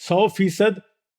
100%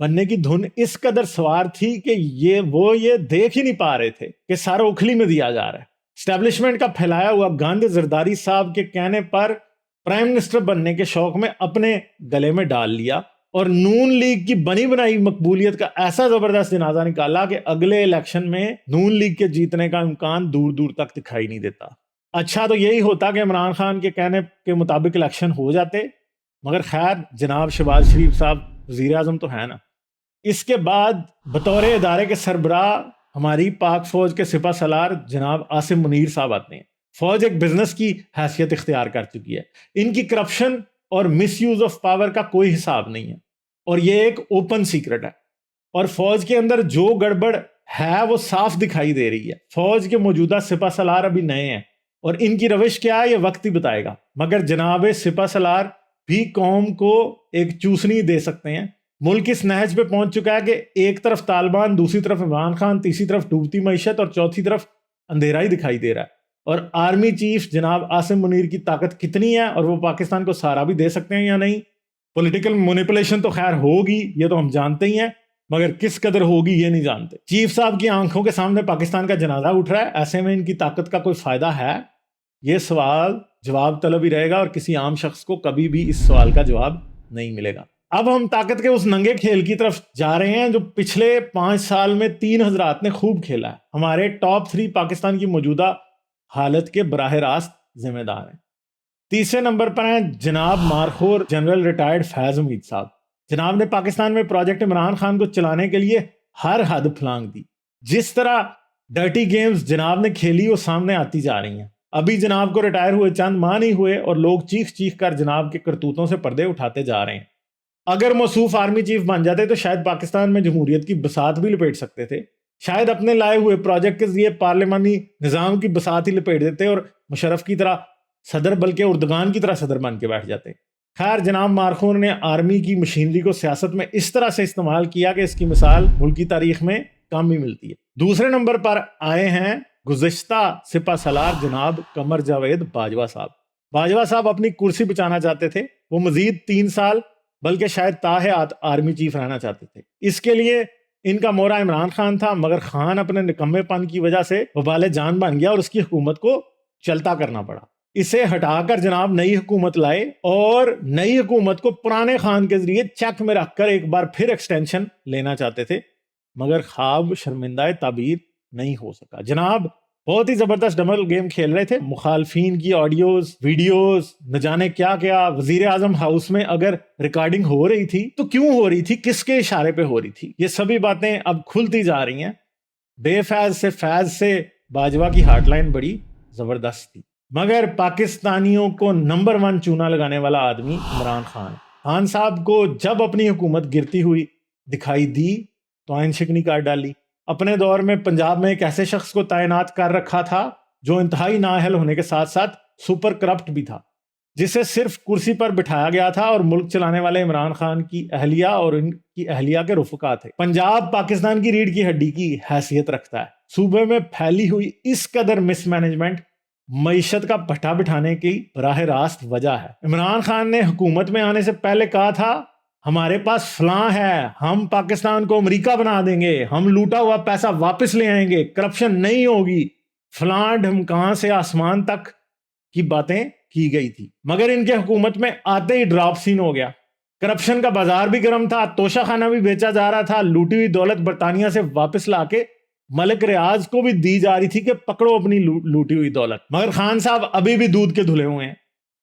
بننے کی دھن اس قدر سوار تھی کہ یہ دیکھ ہی نہیں پا رہے تھے کہ سارا اوکھلی میں دیا جا رہا ہے۔ اسٹیبلشمنٹ کا پھیلایا ہوا گند زرداری صاحب کے کہنے پر پرائم منسٹر بننے کے شوق میں اپنے گلے میں ڈال لیا اور نون لیگ کی بنی بنائی مقبولیت کا ایسا زبردست جنازہ نکالا کہ اگلے الیکشن میں نون لیگ کے جیتنے کا امکان دور دور تک دکھائی نہیں دیتا۔ اچھا تو یہی ہوتا کہ عمران خان کے کہنے کے مطابق الیکشن ہو جاتے، مگر خیر جناب شہباز شریف صاحب وزیر اعظم تو ہے نا۔ اس کے بعد بطور ادارے کے سربراہ ہماری پاک فوج کے سپہ سالار جناب عاصم منیر صاحب آتے ہیں۔ فوج ایک بزنس کی حیثیت اختیار کر چکی ہے، ان کی کرپشن اور مس یوز آف پاور کا کوئی حساب نہیں ہے، اور یہ ایک اوپن سیکرٹ ہے، اور فوج کے اندر جو گڑبڑ ہے وہ صاف دکھائی دے رہی ہے۔ فوج کے موجودہ سپہ سالار ابھی نئے ہیں اور ان کی روش کیا ہے یہ وقت ہی بتائے گا، مگر جناب سپہ سالار بھی قوم کو ایک چوسنی دے سکتے ہیں۔ ملک اس نہج پہ پہنچ چکا ہے کہ ایک طرف طالبان، دوسری طرف عمران خان، تیسری طرف ڈوبتی معیشت اور چوتھی طرف اندھیرا ہی دکھائی دے رہا ہے۔ اور آرمی چیف جناب عاصم منیر کی طاقت کتنی ہے اور وہ پاکستان کو سہارا بھی دے سکتے ہیں یا نہیں؟ پولیٹیکل مینیپولیشن تو خیر ہوگی، یہ تو ہم جانتے ہی ہیں، مگر کس قدر ہوگی یہ نہیں جانتے۔ چیف صاحب کی آنکھوں کے سامنے پاکستان کا جنازہ اٹھ رہا ہے، ایسے میں ان کی طاقت کا کوئی فائدہ ہے؟ یہ سوال جواب طلب ہی رہے گا اور کسی عام شخص کو کبھی بھی اس سوال کا جواب نہیں ملے گا۔ اب ہم طاقت کے اس ننگے کھیل کی طرف جا رہے ہیں جو پچھلے 5 سال میں 3 حضرات نے خوب کھیلا ہے۔ ہمارے ٹاپ 3 پاکستان کی موجودہ حالت کے براہ راست ذمہ دار ہیں۔ تیسرے نمبر پر ہیں جناب مارخور جنرل ریٹائرڈ فیض حمید صاحب۔ جناب نے پاکستان میں پروجیکٹ عمران خان کو چلانے کے لیے ہر حد پھلانگ دی۔ جس طرح ڈرٹی گیمز جناب نے کھیلی وہ سامنے آتی جا رہی ہیں۔ ابھی جناب کو ریٹائر ہوئے چند ماہ نہیں ہوئے اور لوگ چیخ چیخ کر جناب کے کرتوتوں سے پردے اٹھاتے جا رہے ہیں۔ اگر موصوف آرمی چیف بن جاتے تو شاید پاکستان میں جمہوریت کی بساط بھی لپیٹ سکتے تھے، شاید اپنے لائے ہوئے پروجیکٹ کے ذریعے پارلیمانی نظام کی بساط ہی لپیٹ دیتے اور مشرف کی طرح صدر بلکہ اردگان کی طرح صدر بن کے بیٹھ جاتے۔ خیر جناب مارخور نے آرمی کی مشینری کو سیاست میں اس طرح سے استعمال کیا کہ اس کی مثال ملک کی تاریخ میں کم ہی ملتی ہے۔ دوسرے نمبر پر آئے ہیں گزشتہ سپہ سالار جناب قمر جاوید باجوہ صاحب۔ باجوہ صاحب اپنی کرسی بچانا چاہتے تھے، وہ مزید 3 سال بلکہ شاید تاحیات آرمی چیف رہنا چاہتے تھے۔ اس کے لیے ان کا مورا عمران خان تھا، مگر خان اپنے نکمے پن کی وجہ سے وبال جان بن گیا اور اس کی حکومت کو چلتا کرنا پڑا۔ اسے ہٹا کر جناب نئی حکومت لائے اور نئی حکومت کو پرانے خان کے ذریعے چیک میں رکھ کر ایک بار پھر ایکسٹینشن لینا چاہتے تھے، مگر خواب شرمندہ تعبیر نہیں ہو سکا۔ جناب بہت ہی زبردست ڈبل گیم کھیل رہے تھے، مخالفین کی آڈیوز ویڈیوز نہ جانے کیا کیا۔ وزیر اعظم ہاؤس میں اگر ریکارڈنگ ہو رہی تھی تو کیوں ہو رہی تھی، کس کے اشارے پہ ہو رہی تھی، یہ سبھی باتیں اب کھلتی جا رہی ہیں۔ بے فیض سے فیض سے باجوہ کی ہاٹ لائن بڑی زبردست تھی، مگر پاکستانیوں کو نمبر 1 چونا لگانے والا آدمی عمران خان۔ خان صاحب کو جب اپنی حکومت گرتی ہوئی دکھائی دی تو آئین شکنی کر ڈالی۔ اپنے دور میں پنجاب میں ایک ایسے شخص کو تعینات کر رکھا تھا جو انتہائی نااہل ہونے کے ساتھ ساتھ سپر کرپٹ بھی تھا، جسے صرف کرسی پر بٹھایا گیا تھا اور ملک چلانے والے عمران خان کی اہلیہ اور ان کی اہلیہ کے رفقا تھے۔ پنجاب پاکستان کی ریڑھ کی ہڈی کی حیثیت رکھتا ہے۔ صوبے میں پھیلی ہوئی اس قدر مس مینجمنٹ معیشت کا پٹھا بٹھانے کی براہ راست وجہ ہے۔ عمران خان نے حکومت میں آنے سے پہلے کہا تھا ہمارے پاس فلاں ہے، ہم پاکستان کو امریکہ بنا دیں گے، ہم لوٹا ہوا پیسہ واپس لے آئیں گے، کرپشن نہیں ہوگی، فلاں ڈھمکاں سے آسمان تک کی باتیں کی گئی تھی، مگر ان کے حکومت میں آتے ہی ڈراپ سین ہو گیا۔ کرپشن کا بازار بھی گرم تھا، توشہ خانہ بھی بیچا جا رہا تھا، لوٹی ہوئی دولت برطانیہ سے واپس لا کے ملک ریاض کو بھی دی جا رہی تھی کہ پکڑو اپنی لوٹی ہوئی دولت، مگر خان صاحب ابھی بھی دودھ کے دھلے ہوئے ہیں۔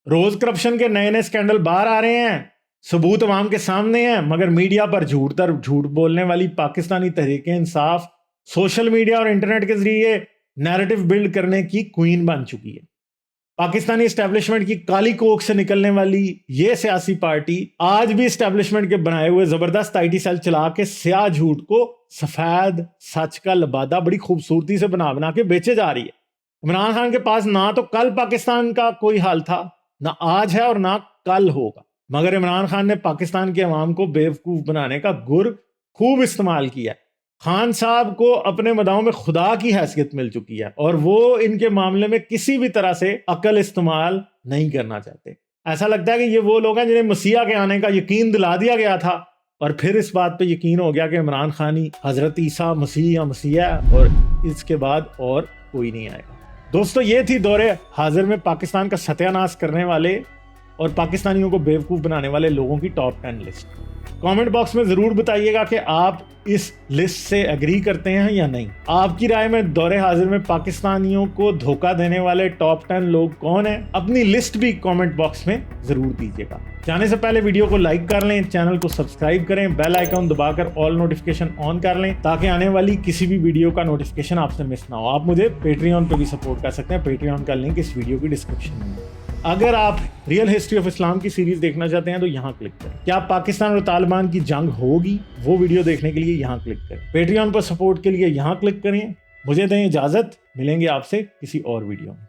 روز کرپشن کے نئے نئے سکینڈل باہر آ رہے ہیں، ثبوت عوام کے سامنے ہیں، مگر میڈیا پر جھوٹ در جھوٹ بولنے والی پاکستانی تحریک انصاف سوشل میڈیا اور انٹرنیٹ کے ذریعے نیریٹو بلڈ کرنے کی کوئین بن چکی ہے۔ پاکستانی اسٹیبلشمنٹ کی کالی کوک سے نکلنے والی یہ سیاسی پارٹی آج بھی اسٹیبلشمنٹ کے بنائے ہوئے زبردست آئی ٹی سیل چلا کے سیاہ جھوٹ کو سفید سچ کا لبادہ بڑی خوبصورتی سے بنا بنا کے بیچے جا رہی ہے۔ عمران خان کے پاس نہ تو کل پاکستان کا کوئی حال تھا، نہ آج ہے اور نہ کل ہوگا، مگر عمران خان نے پاکستان کے عوام کو بیوقوف بنانے کا گر خوب استعمال کیا۔ خان صاحب کو اپنے مداحوں میں خدا کی حیثیت مل چکی ہے اور وہ ان کے معاملے میں کسی بھی طرح سے عقل استعمال نہیں کرنا چاہتے۔ ایسا لگتا ہے کہ یہ وہ لوگ ہیں جنہیں مسیح کے آنے کا یقین دلا دیا گیا تھا اور پھر اس بات پہ یقین ہو گیا کہ عمران خان ہی حضرت عیسیٰ مسیح یا مسیح ہے اور اس کے بعد اور کوئی نہیں آئے گا۔ دوستو یہ تھی دور حاضر میں پاکستان کا ستیہ ناش کرنے والے اور پاکستانیوں کو بیوقوف بنانے والے لوگوں کی ٹاپ 10 لسٹ۔ کامنٹ باکس میں ضرور بتائیے گا کہ آپ اس لسٹ سے ایگری کرتے ہیں یا نہیں۔ آپ کی رائے میں دور حاضر میں پاکستانیوں کو دھوکہ دینے والے ٹاپ 10 لوگ کون ہیں؟ اپنی لسٹ بھی کامنٹ باکس میں ضرور دیجیے گا۔ جانے سے پہلے ویڈیو کو لائک کر لیں، چینل کو سبسکرائب کریں، بیل آئیکن دبا کر آل نوٹیفیکیشن آن کر لیں تاکہ آنے والی کسی بھی ویڈیو کا نوٹیفیکیشن آپ سے مس نہ ہو۔ آپ مجھے پیٹریون پہ بھی سپورٹ کر سکتے ہیں، پیٹریون کا لنک اس ویڈیو کی ڈسکرپشن میں ہے۔ اگر آپ ریئل ہسٹری آف اسلام کی سیریز دیکھنا چاہتے ہیں تو یہاں کلک کریں۔ کیا پاکستان اور طالبان کی جنگ ہوگی؟ وہ ویڈیو دیکھنے کے لیے یہاں کلک کریں۔ پیٹریون پر سپورٹ کے لیے یہاں کلک کریں۔ مجھے دیں اجازت، ملیں گے آپ سے کسی اور ویڈیو میں۔